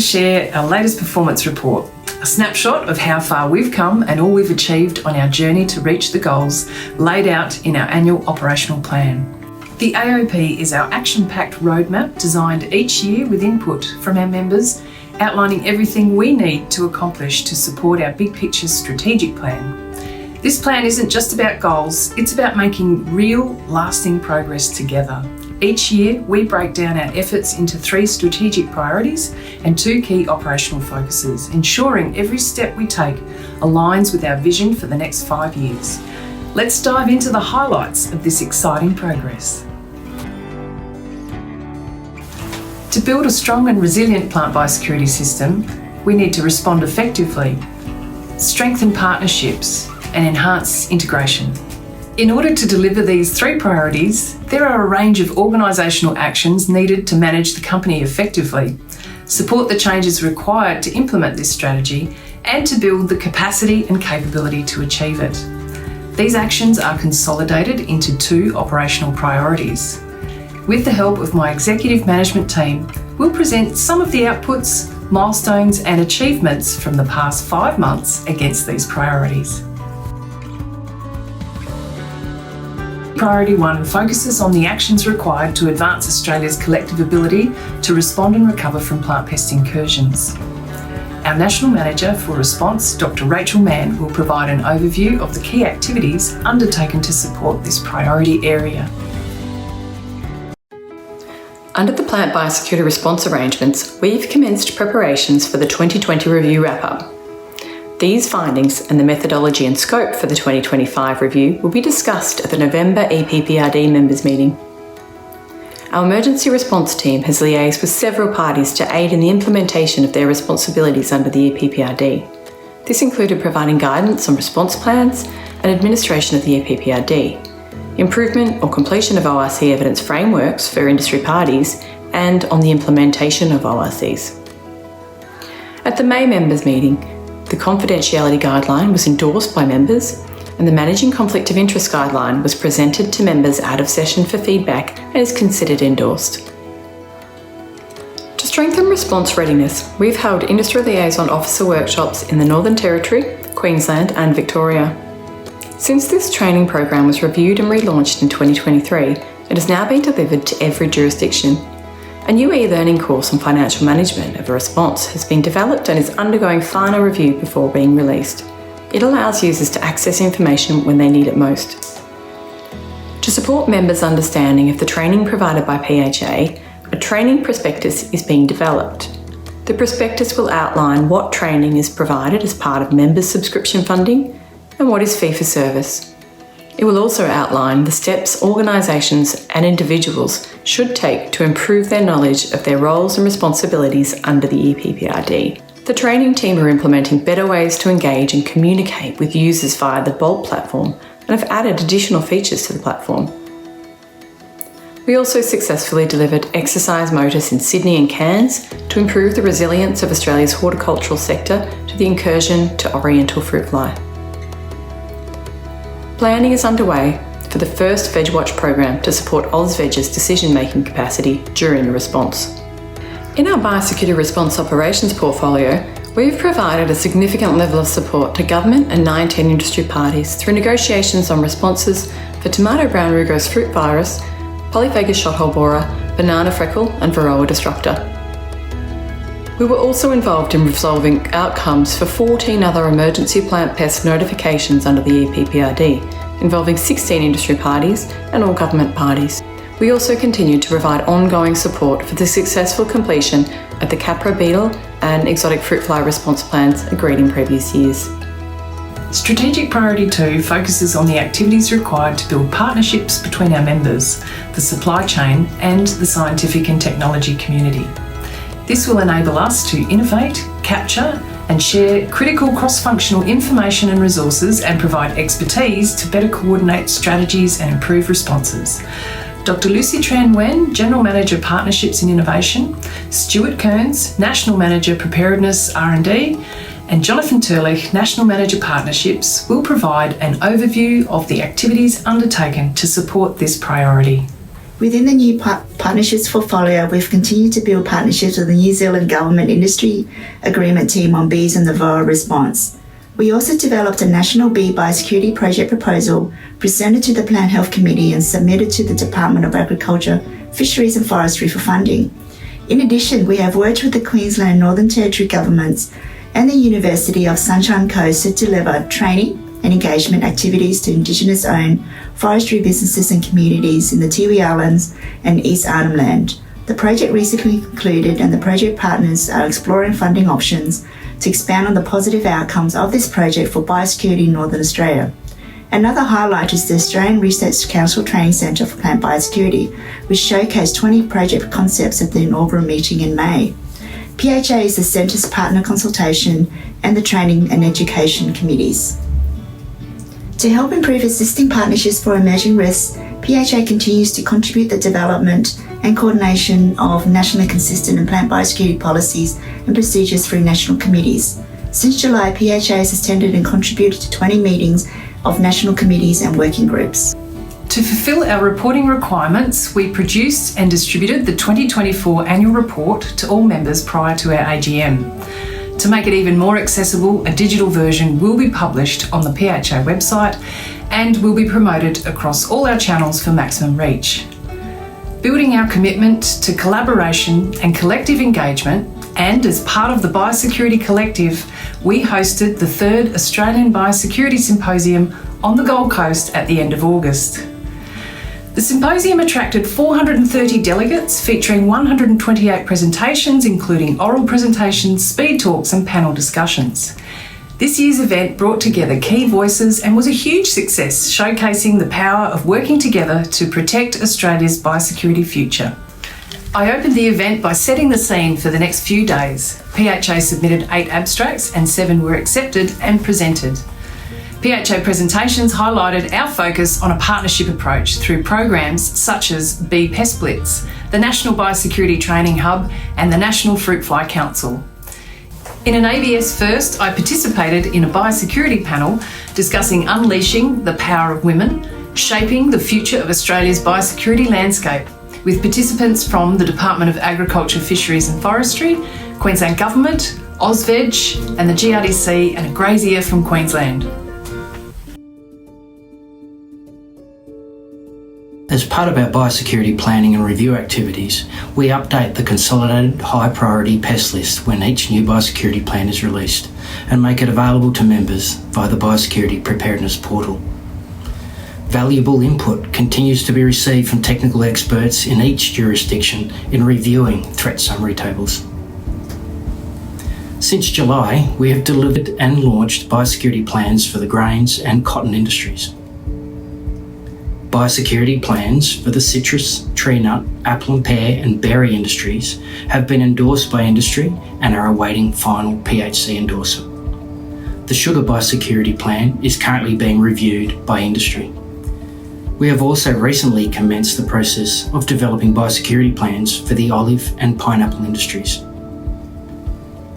share our latest performance report, a snapshot of how far we've come and all we've achieved on our journey to reach the goals laid out in our annual operational plan. The AOP is our action-packed roadmap designed each year with input from our members, outlining everything we need to accomplish to support our big picture strategic plan. This plan isn't just about goals, it's about making real, lasting progress together. Each year, we break down our efforts into 3 strategic priorities and 2 key operational focuses, ensuring every step we take aligns with our vision for the next 5 years. Let's dive into the highlights of this exciting progress. To build a strong and resilient plant biosecurity system, we need to respond effectively, strengthen partnerships, and enhance integration. In order to deliver these 3 priorities, there are a range of organisational actions needed to manage the company effectively, support the changes required to implement this strategy, and to build the capacity and capability to achieve it. These actions are consolidated into 2 operational priorities. With the help of my executive management team, we'll present some of the outputs, milestones, and achievements from the past 5 months against these priorities. Priority 1 focuses on the actions required to advance Australia's collective ability to respond and recover from plant pest incursions. Our National Manager for Response, Dr. Rachel Mann, will provide an overview of the key activities undertaken to support this priority area. Under the Plant Biosecurity Response Arrangements, we've commenced preparations for the 2020 review wrap-up. These findings and the methodology and scope for the 2025 review will be discussed at the November EPPRD members meeting. Our emergency response team has liaised with several parties to aid in the implementation of their responsibilities under the EPPRD. This included providing guidance on response plans and administration of the EPPRD, improvement or completion of ORC evidence frameworks for industry parties, and on the implementation of ORCs. At the May members meeting, the confidentiality guideline was endorsed by members, and the Managing Conflict of Interest guideline was presented to members out of session for feedback and is considered endorsed. To strengthen response readiness, we've held Industry Liaison Officer workshops in the Northern Territory, Queensland and Victoria. Since this training program was reviewed and relaunched in 2023, it has now been delivered to every jurisdiction. A new e-learning course on financial management of a response has been developed and is undergoing final review before being released. It allows users to access information when they need it most. To support members' understanding of the training provided by PHA, a training prospectus is being developed. The prospectus will outline what training is provided as part of members' subscription funding and what is fee for service. It will also outline the steps organisations and individuals should take to improve their knowledge of their roles and responsibilities under the EPPRD. The training team are implementing better ways to engage and communicate with users via the Bolt platform and have added additional features to the platform. We also successfully delivered exercise motus in Sydney and Cairns to improve the resilience of Australia's horticultural sector to the incursion to Oriental fruit fly. Planning is underway for the first VegWatch program to support AusVeg's decision-making capacity during the response. In our biosecurity response operations portfolio, we've provided a significant level of support to government and 19 industry parties through negotiations on responses for tomato brown rugose fruit virus, polyphagous shothole borer, banana freckle and varroa disruptor. We were also involved in resolving outcomes for 14 other emergency plant pest notifications under the EPPRD, involving 16 industry parties and all government parties. We also continued to provide ongoing support for the successful completion of the Capra beetle and exotic fruit fly response plans agreed in previous years. Strategic Priority 2 focuses on the activities required to build partnerships between our members, the supply chain and the scientific and technology community. This will enable us to innovate, capture and share critical cross-functional information and resources and provide expertise to better coordinate strategies and improve responses. Dr. Lucy Tran Wen, General Manager Partnerships and Innovation, Stuart Kearns, National Manager Preparedness R&D, and Jonathan Turlich, National Manager Partnerships, will provide an overview of the activities undertaken to support this priority. Within the new partnerships portfolio, we've continued to build partnerships with the New Zealand Government Industry Agreement Team on bees and the VOA response. We also developed a national bee biosecurity project proposal, presented to the Plant Health Committee and submitted to the Department of Agriculture, Fisheries and Forestry for funding. In addition, we have worked with the Queensland and Northern Territory governments and the University of Sunshine Coast to deliver training and engagement activities to Indigenous-owned forestry businesses and communities in the Tiwi Islands and East Arnhem Land. The project recently concluded and the project partners are exploring funding options to expand on the positive outcomes of this project for biosecurity in Northern Australia. Another highlight is the Australian Research Council Training Centre for Plant Biosecurity, which showcased 20 project concepts at the inaugural meeting in May. PHA is the Centre's partner consultation and the training and education committees. To help improve existing partnerships for emerging risks, PHA continues to contribute the development and coordination of nationally consistent and plant biosecurity policies and procedures through national committees. Since July, PHA has attended and contributed to 20 meetings of national committees and working groups. To fulfil our reporting requirements, we produced and distributed the 2024 annual report to all members prior to our AGM. To make it even more accessible, a digital version will be published on the PHA website and will be promoted across all our channels for maximum reach. Building our commitment to collaboration and collective engagement, and as part of the Biosecurity Collective, we hosted the 3rd Australian Biosecurity Symposium on the Gold Coast at the end of August. The symposium attracted 430 delegates, featuring 128 presentations, including oral presentations, speed talks and panel discussions. This year's event brought together key voices and was a huge success, showcasing the power of working together to protect Australia's biosecurity future. I opened the event by setting the scene for the next few days. PHA submitted 8 abstracts and 7 were accepted and presented. PHA presentations highlighted our focus on a partnership approach through programs such as Bee Pest Blitz, the National Biosecurity Training Hub and the National Fruit Fly Council. In an ABS first, I participated in a biosecurity panel discussing unleashing the power of women, shaping the future of Australia's biosecurity landscape, with participants from the Department of Agriculture, Fisheries and Forestry, Queensland Government, AusVeg and the GRDC, and a grazier from Queensland. As part of our biosecurity planning and review activities, we update the consolidated high priority pest list when each new biosecurity plan is released and make it available to members via the Biosecurity Preparedness Portal. Valuable input continues to be received from technical experts in each jurisdiction in reviewing threat summary tables. Since July, we have delivered and launched biosecurity plans for the grains and cotton industries. Biosecurity plans for the citrus, tree nut, apple and pear and berry industries have been endorsed by industry and are awaiting final PHC endorsement. The sugar biosecurity plan is currently being reviewed by industry. We have also recently commenced the process of developing biosecurity plans for the olive and pineapple industries.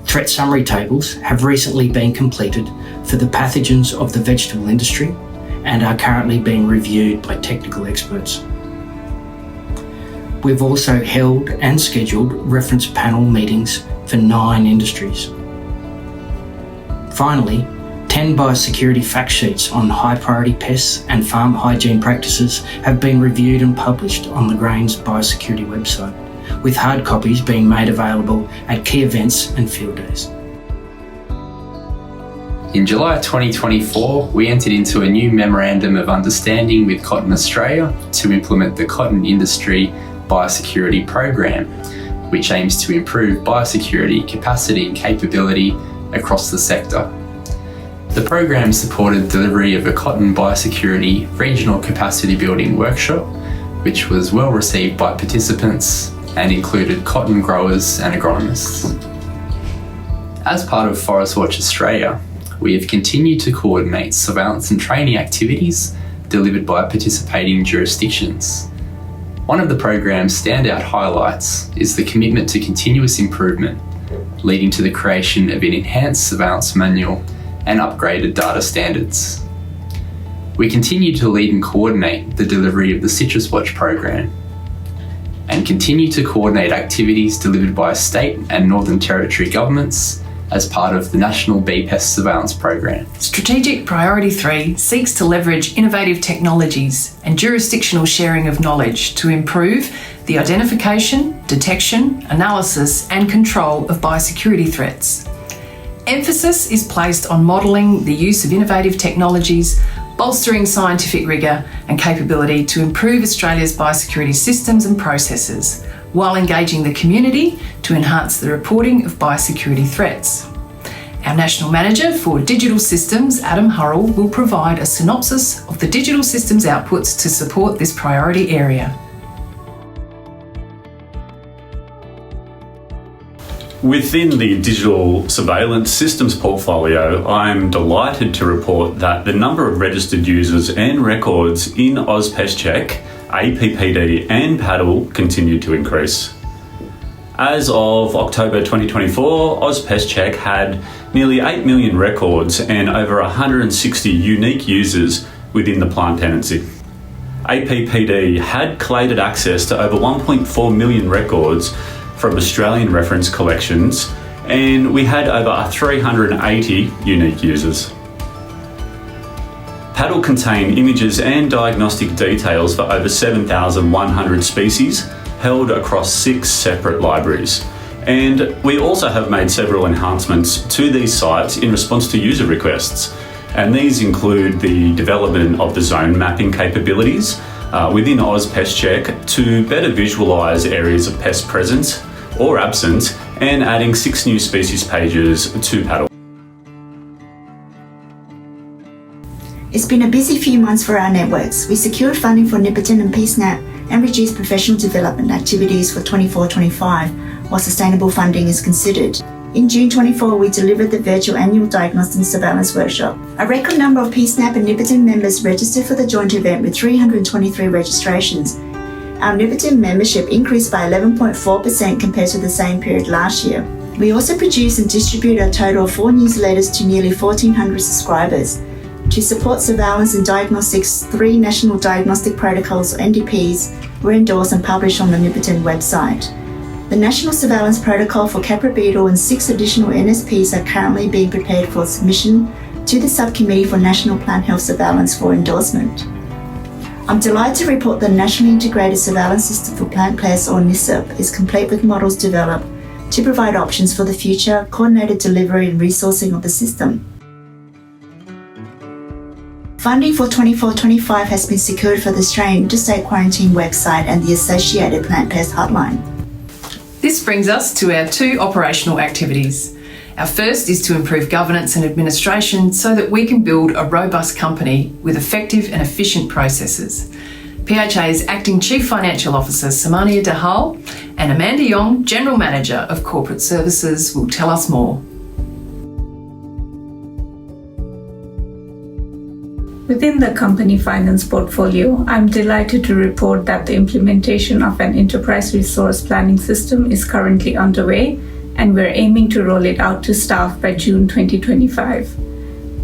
Threat summary tables have recently been completed for the pathogens of the vegetable industry and are currently being reviewed by technical experts. We've also held and scheduled reference panel meetings for 9 industries. Finally, 10 biosecurity fact sheets on high priority pests and farm hygiene practices have been reviewed and published on the Grains Biosecurity website, with hard copies being made available at key events and field days. In July 2024, we entered into a new Memorandum of Understanding with Cotton Australia to implement the Cotton Industry Biosecurity Program, which aims to improve biosecurity capacity and capability across the sector. The program supported delivery of a cotton biosecurity regional capacity building workshop, which was well received by participants and included cotton growers and agronomists. As part of Forest Watch Australia, we have continued to coordinate surveillance and training activities delivered by participating jurisdictions. One of the program's standout highlights is the commitment to continuous improvement, leading to the creation of an enhanced surveillance manual and upgraded data standards. We continue to lead and coordinate the delivery of the Citrus Watch program, and continue to coordinate activities delivered by state and Northern Territory governments as part of the National Bee Pest Surveillance Program. Strategic Priority 3 seeks to leverage innovative technologies and jurisdictional sharing of knowledge to improve the identification, detection, analysis and control of biosecurity threats. Emphasis is placed on modelling the use of innovative technologies, bolstering scientific rigour and capability to improve Australia's biosecurity systems and processes, while engaging the community to enhance the reporting of biosecurity threats. Our National Manager for Digital Systems, Adam Hurrell, will provide a synopsis of the digital systems outputs to support this priority area. Within the digital surveillance systems portfolio, I'm delighted to report that the number of registered users and records in AusPestCheck, APPD and Paddle continue to increase. As of October 2024, AusPestCheck had nearly 8 million records and over 160 unique users within the plant tenancy. APPD had collated access to over 1.4 million records from Australian reference collections, and we had over 380 unique users. Paddle contained images and diagnostic details for over 7,100 species held across 6 separate libraries. And we also have made several enhancements to these sites in response to user requests. And these include the development of the zone mapping capabilities within AusPestCheck to better visualise areas of pest presence or absence, and adding 6 new species pages to Paddle. It's been a busy few months for our networks. We secured funding for Nipiton and PSNAP and reduced professional development activities for 24-25 while sustainable funding is considered. In June 24, we delivered the virtual annual diagnostic and surveillance workshop. A record number of PSNAP and Nipiton members registered for the joint event with 323 registrations. Our Nipiton membership increased by 11.4% compared to the same period last year. We also produce and distribute a total of 4 newsletters to nearly 1,400 subscribers. To support surveillance and diagnostics, 3 national diagnostic protocols, or NDPs, were endorsed and published on the Nipiton website. The National Surveillance Protocol for Capra Beetle and 6 additional NSPs are currently being prepared for submission to the Subcommittee for National Plant Health Surveillance for endorsement. I'm delighted to report the National Integrated Surveillance System for Plant Pests, or NISSP, is complete with models developed to provide options for the future coordinated delivery and resourcing of the system. Funding for 24-25 has been secured for the Australian Interstate Quarantine website and the associated plant pest hotline. This brings us to our 2 operational activities. Our first is to improve governance and administration so that we can build a robust company with effective and efficient processes. PHA's Acting Chief Financial Officer Samania Dahal and Amanda Yong, General Manager of Corporate Services, will tell us more. Within the company finance portfolio, I'm delighted to report that the implementation of an enterprise resource planning system is currently underway, and we're aiming to roll it out to staff by June 2025.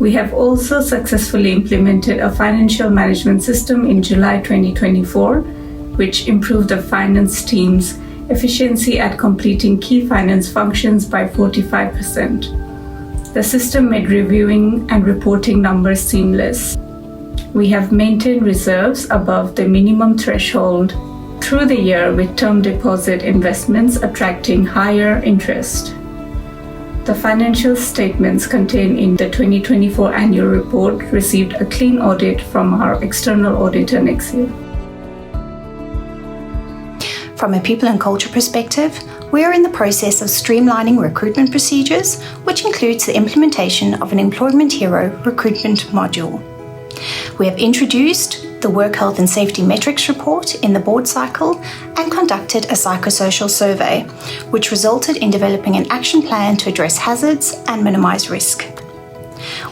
We have also successfully implemented a financial management system in July 2024, which improved the finance team's efficiency at completing key finance functions by 45%. The system made reviewing and reporting numbers seamless. We have maintained reserves above the minimum threshold through the year, with term deposit investments attracting higher interest. The financial statements contained in the 2024 annual report received a clean audit from our external auditor next year. From a people and culture perspective, we are in the process of streamlining recruitment procedures, which includes the implementation of an Employment Hero recruitment module. We have introduced the Work Health and Safety Metrics report in the board cycle and conducted a psychosocial survey, which resulted in developing an action plan to address hazards and minimise risk.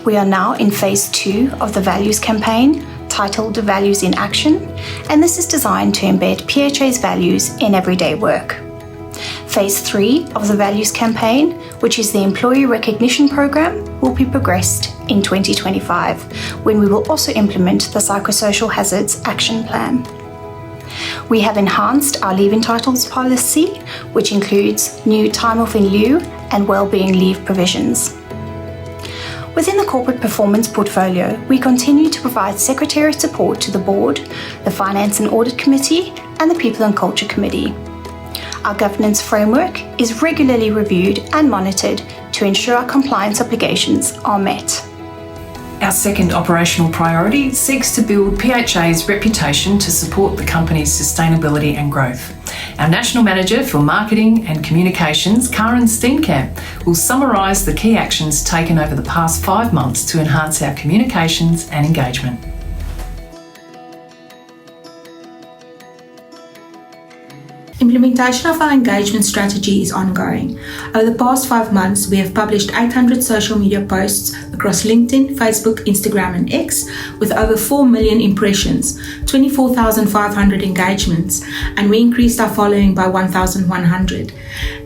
We are now in phase 2 of the values campaign, titled Values in Action, and this is designed to embed PHA's values in everyday work. Phase 3 of the values campaign, which is the Employee Recognition Program, will be progressed in 2025, when we will also implement the Psychosocial Hazards Action Plan. We have enhanced our leave entitlements policy, which includes new time off in lieu and wellbeing leave provisions. Within the corporate performance portfolio, we continue to provide secretariat support to the board, the Finance and Audit Committee, and the People and Culture Committee. Our governance framework is regularly reviewed and monitored to ensure our compliance obligations are met. Our second operational priority seeks to build PHA's reputation to support the company's sustainability and growth. Our National Manager for Marketing and Communications, Karen Steenkamp, will summarise the key actions taken over the past 5 months to enhance our communications and engagement. Implementation of our engagement strategy is ongoing. Over the past 5 months, we have published 800 social media posts across LinkedIn, Facebook, Instagram and X with over 4 million impressions, 24,500 engagements, and we increased our following by 1,100.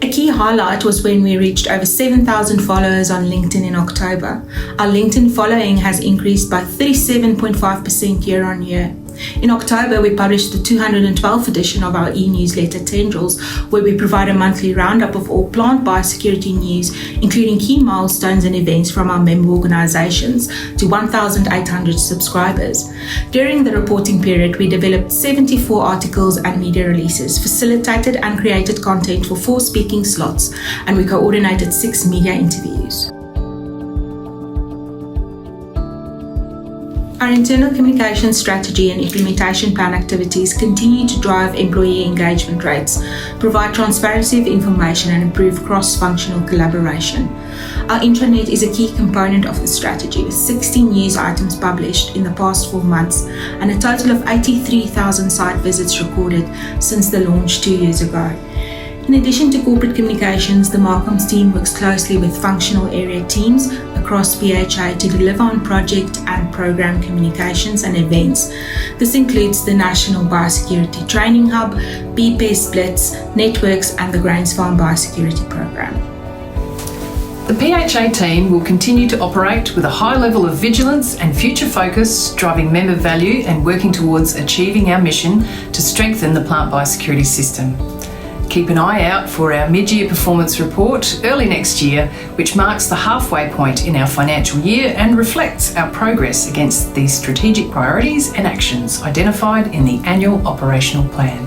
A key highlight was when we reached over 7,000 followers on LinkedIn in October. Our LinkedIn following has increased by 37.5% year on year. In October, we published the 212th edition of our e-newsletter Tendrils, where we provide a monthly roundup of all plant biosecurity news, including key milestones and events from our member organisations, to 1,800 subscribers. During the reporting period, we developed 74 articles and media releases, facilitated and created content for 4 speaking slots, and we coordinated 6 media interviews. Our internal communication strategy and implementation plan activities continue to drive employee engagement rates, provide transparency of information and improve cross-functional collaboration. Our intranet is a key component of the strategy, with 16 news items published in the past 4 months and a total of 83,000 site visits recorded since the launch 2 years ago. In addition to corporate communications, the Marcoms team works closely with functional area teams across PHA to deliver on project and program communications and events. This includes the National Biosecurity Training Hub, BPES Blitz, Networks and the Grains Farm Biosecurity Program. The PHA team will continue to operate with a high level of vigilance and future focus, driving member value and working towards achieving our mission to strengthen the plant biosecurity system. Keep an eye out for our mid-year performance report early next year, which marks the halfway point in our financial year and reflects our progress against these strategic priorities and actions identified in the annual operational plan.